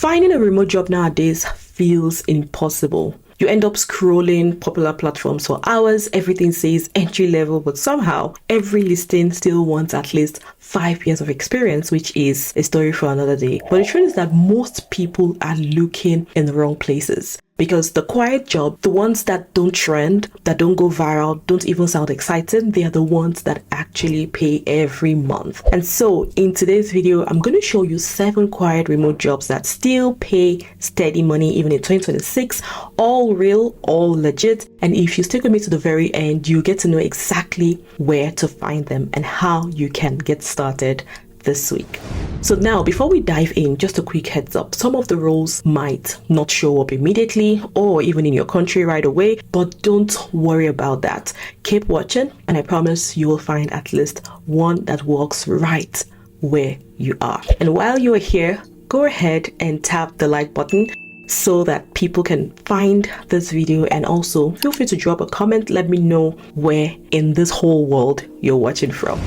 Finding a remote job nowadays feels impossible. You end up scrolling popular platforms for hours, everything says entry level, but somehow every listing still wants at least 5 years of experience, which is a story for another day. But the truth is that most people are looking in the wrong places. Because the quiet job, the ones that don't trend, that don't go viral, don't even sound exciting, they are the ones that actually pay every month. And so in today's video, I'm going to show you 7 quiet remote jobs that still pay steady money even in 2026, all real, all legit. And if you stick with me to the very end, you get to know exactly where to find them and how you can get started this week. So now, before we dive in, just a quick heads up. Some of the roles might not show up immediately or even in your country right away, but don't worry about that. Keep watching and I promise you will find at least one that works right where you are. And while you are here, go ahead and tap the like button so that people can find this video, and also feel free to drop a comment. Let me know where in this whole world you're watching from.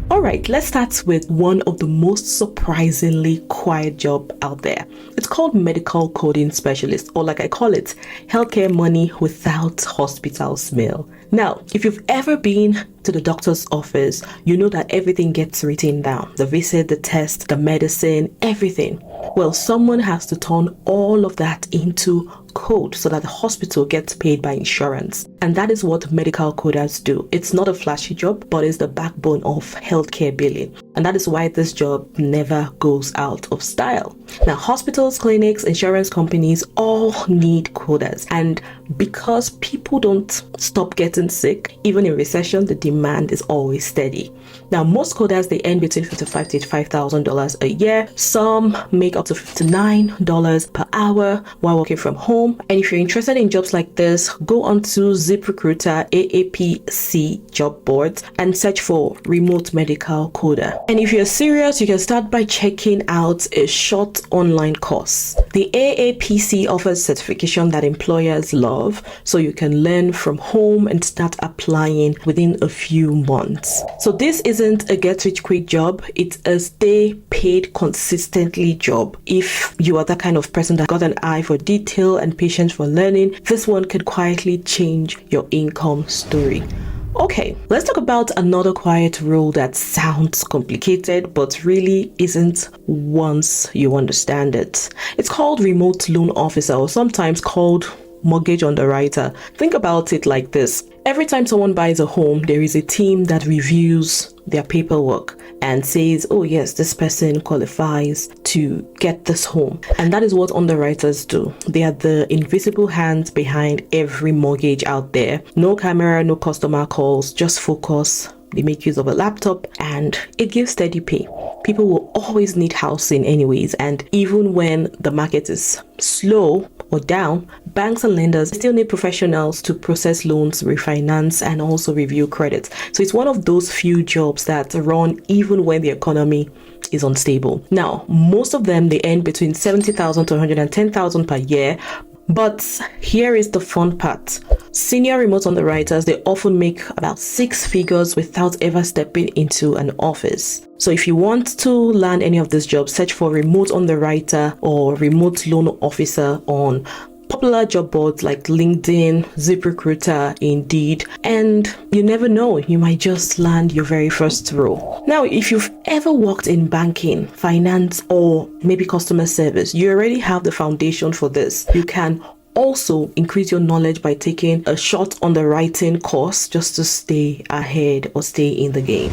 Alright, let's start with one of the most surprisingly quiet job out there. It's called medical coding specialist, or like I call it, healthcare money without hospital smell. Now, if you've ever been to the doctor's office, you know that everything gets written down. The visit, the test, the medicine, everything. Well, someone has to turn all of that into code so that the hospital gets paid by insurance. And that is what medical coders do. It's not a flashy job, but it's the backbone of healthcare billing. And that is why this job never goes out of style. Now, hospitals, clinics, insurance companies all need coders. And because people don't stop getting sick, even in recession, the demand is always steady. Now, most coders, they earn between $55,000 to $85,000 a year. Some make up to $59 per hour while working from home. And if you're interested in jobs like this, go on to ZipRecruiter AAPC job boards and search for remote medical coder. And if you're serious, you can start by checking out a short online course. The AAPC offers certification that employers love, so you can learn from home and start applying within a few months. So this isn't a get-rich-quick job, it's a stay-paid consistently job. If you are that kind of person that got an eye for detail and patience for learning, this one could quietly change your income story. Okay, let's talk about another quiet role that sounds complicated but really isn't once you understand it. It's called remote loan officer, or sometimes called mortgage underwriter. Think about it like this. Every time someone buys a home, there is a team that reviews their paperwork and says, oh yes, this person qualifies to get this home. And that is what underwriters do. They are the invisible hands behind every mortgage out there. No camera, no customer calls, just focus. They make use of a laptop and it gives steady pay. People will always need housing anyways, and even when the market is slow or down, banks and lenders still need professionals to process loans, refinance, and also review credit. So it's one of those few jobs that run even when the economy is unstable. Now, most of them, they earn between $70,000 to $110,000 per year. But here is the fun part. Senior remote underwriters, they often make about 6 figures without ever stepping into an office. So if you want to land any of these jobs, search for remote underwriter or remote loan officer on popular job boards like LinkedIn, ZipRecruiter, Indeed, and you never know, you might just land your very first role. Now, if you've ever worked in banking, finance, or maybe customer service, you already have the foundation for this. You can also increase your knowledge by taking a short underwriting course just to stay ahead or stay in the game.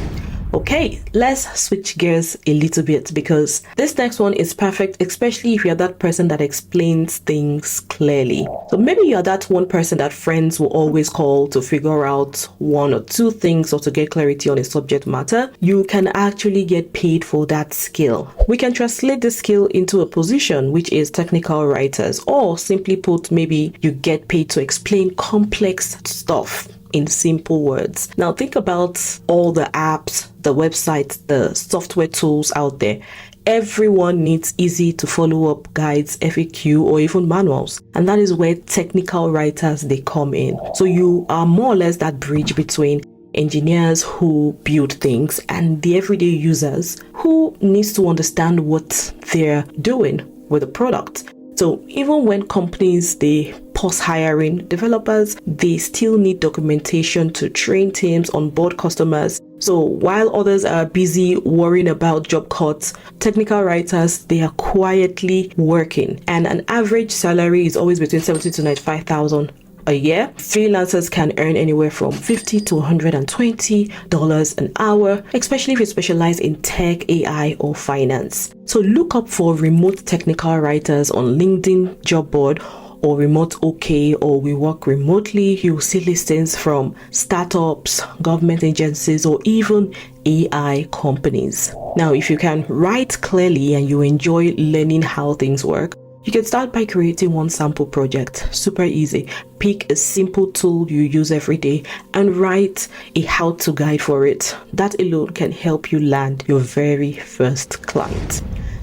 Okay, let's switch gears a little bit because this next one is perfect, especially if you're that person that explains things clearly. So maybe you're that one person that friends will always call to figure out 1 or 2 things or to get clarity on a subject matter. You can actually get paid for that skill. We can translate this skill into a position, which is technical writers, or simply put, maybe you get paid to explain complex stuff in simple words. Now think about all the apps, the websites, the software tools out there. Everyone needs easy to follow up guides, FAQ, or even manuals. And that is where technical writers, they come in. So you are more or less that bridge between engineers who build things and the everyday users who needs to understand what they're doing with the product. So even when companies, they pause hiring developers, they still need documentation to train teams, onboard customers. So while others are busy worrying about job cuts, technical writers, they are quietly working, and an average salary is always between 70 to 95,000 a year. Freelancers can earn anywhere from $50 to $120 an hour, especially if you specialize in tech, AI, or finance. So look up for remote technical writers on LinkedIn job board or Remote OK or We Work Remotely. You'll see listings from startups, government agencies, or even AI companies. Now, if you can write clearly and you enjoy learning how things work, you can start by creating one sample project. Super easy. Pick a simple tool you use every day and write a how-to guide for it. That alone can help you land your very first client.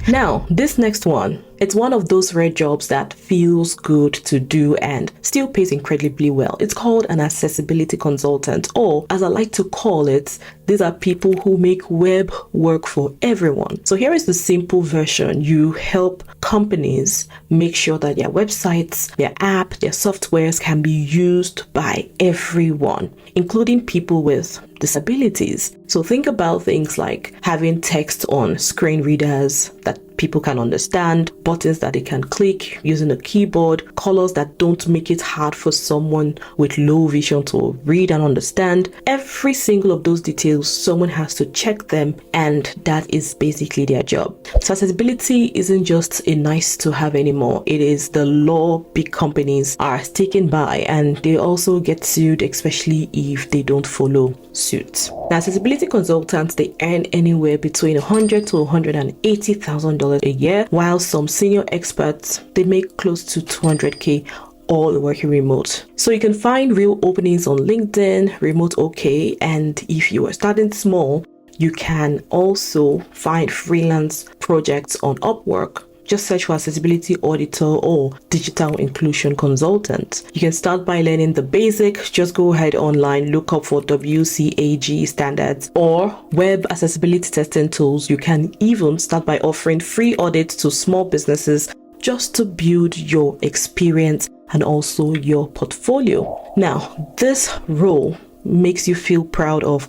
Now, this next one, it's one of those rare jobs that feels good to do and still pays incredibly well. It's called an accessibility consultant, or as I like to call it, these are people who make web work for everyone. So here is the simple version. You help companies make sure that their websites, their app, their softwares can be used by everyone, including people with disabilities. So think about things like having text on screen readers that people can understand, buttons that they can click using a keyboard, colors that don't make it hard for someone with low vision to read and understand. Every single of those details, someone has to check them, and that is basically their job. So accessibility isn't just a nice to have anymore. It is the law big companies are sticking by, and they also get sued, especially if they don't follow suit. Now, accessibility consultants, they earn anywhere between $100,000 to $180,000 a year, while some senior experts, they make close to $200K, all working remote. So you can find real openings on LinkedIn, Remote OK, and if you are starting small, you can also find freelance projects on Upwork. Just search for accessibility auditor or digital inclusion consultant. You can start by learning the basics. Just go ahead online, look up for WCAG standards or web accessibility testing tools. You can even start by offering free audits to small businesses just to build your experience and also your portfolio. Now, this role makes you feel proud of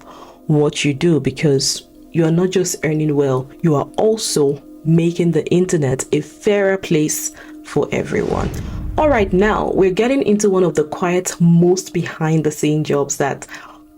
what you do because you are not just earning well, you are also making the internet a fairer place for everyone. All right, now we're getting into one of the quiet, most behind the scene jobs that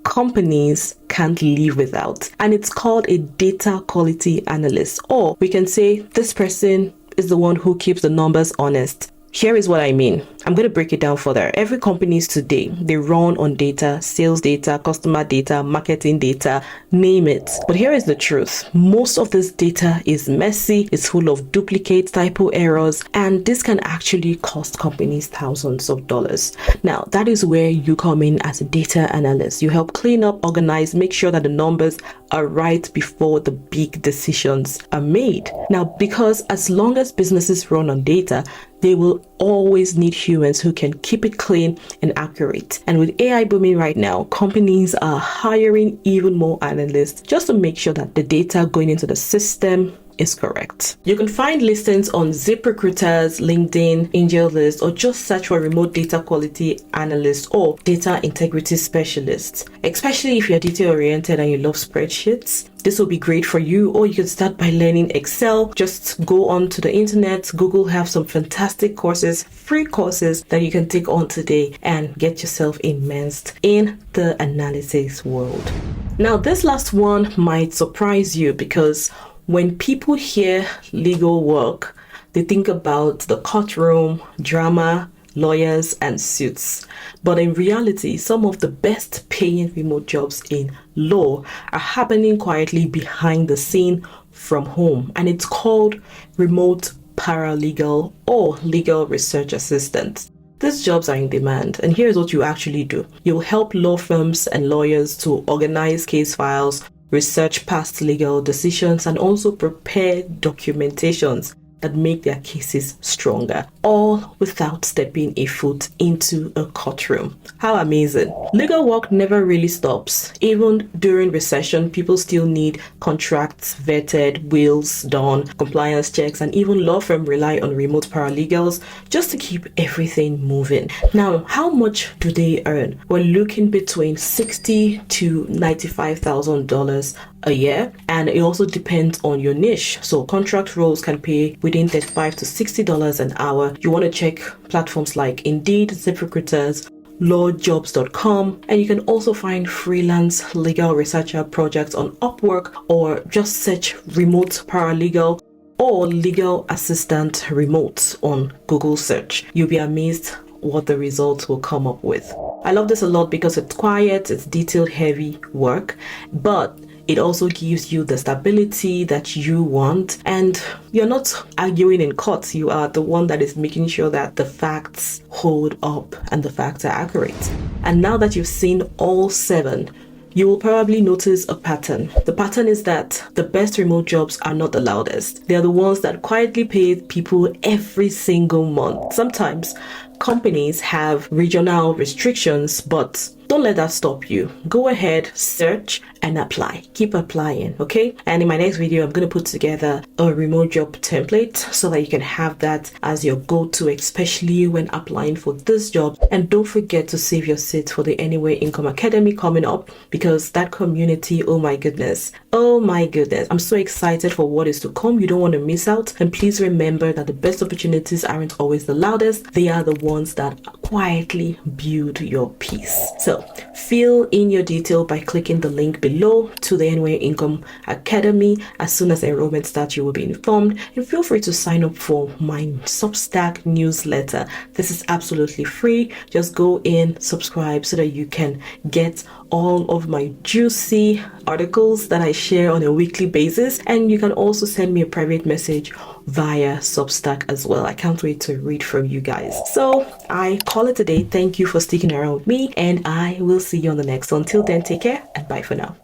companies can't live without, and it's called a data quality analyst, or we can say this person is the one who keeps the numbers honest. Here is what I mean. I'm going to break it down further. Every companies today, they run on data, sales data, customer data, marketing data, name it. But here is the truth. Most of this data is messy, it's full of duplicate typo errors, and this can actually cost companies thousands of dollars. Now, that is where you come in as a data analyst. You help clean up, organize, make sure that the numbers are right before the big decisions are made. Now, because as long as businesses run on data, they will always need humans who can keep it clean and accurate. And with AI booming right now, companies are hiring even more analysts just to make sure that the data going into the system is correct. You can find listings on ZipRecruiters, LinkedIn, AngelList, or just search for remote data quality analyst or data integrity specialist. Especially if you're data oriented and you love spreadsheets, this will be great for you. Or you can start by learning Excel. Just go onto the internet. Google have some fantastic courses, free courses that you can take on today and get yourself immersed in the analytics world. Now, this last one might surprise you because when people hear legal work, they think about the courtroom, drama, lawyers, and suits. But in reality, some of the best paying remote jobs in law are happening quietly behind the scene from home. And it's called remote paralegal or legal research assistant. These jobs are in demand, and here's what you actually do. You'll help law firms and lawyers to organize case files, research past legal decisions, and also prepare documentations that make their cases stronger, all without stepping a foot into a courtroom. How amazing. Legal work never really stops. Even during recession, people still need contracts vetted, wills done, compliance checks, and even law firms rely on remote paralegals just to keep everything moving. Now, how much do they earn? We're looking between $60,000 to $95,000 a year, and it also depends on your niche. So contract roles can pay within $35 to $60 an hour. You want to check platforms like Indeed, ZipRecruiters, lawjobs.com, and you can also find freelance legal researcher projects on Upwork, or just search remote paralegal or legal assistant remote on Google search. You'll be amazed what the results will come up with. I love this a lot because it's quiet, it's detailed heavy work, but it also gives you the stability that you want, and you're not arguing in court. You are the one that is making sure that the facts hold up and the facts are accurate. And now that you've seen all 7, you will probably notice a pattern. The pattern is that the best remote jobs are not the loudest. They are the ones that quietly pay people every single month. Sometimes companies have regional restrictions, but don't let that stop you. Go ahead, search and apply. Keep applying, okay? And in my next video, I'm going to put together a remote job template so that you can have that as your go-to, especially when applying for this job. And don't forget to save your seat for the Anywhere Income Academy coming up, because that community, oh my goodness, I'm so excited for what is to come. You don't want to miss out. And please remember that the best opportunities aren't always the loudest. They are the ones that quietly build your peace. So fill in your detail by clicking the link below to the Anywhere Income Academy. As soon as enrollment starts, you will be informed, and feel free to sign up for my Substack newsletter. This is absolutely free. Just go in, subscribe so that you can get all of my juicy articles that I share on a weekly basis, and you can also send me a private message via Substack as well. I can't wait to read from you guys. So I call it a day. Thank you for sticking around with me, and I will see you on the next one. Till then, take care and bye for now.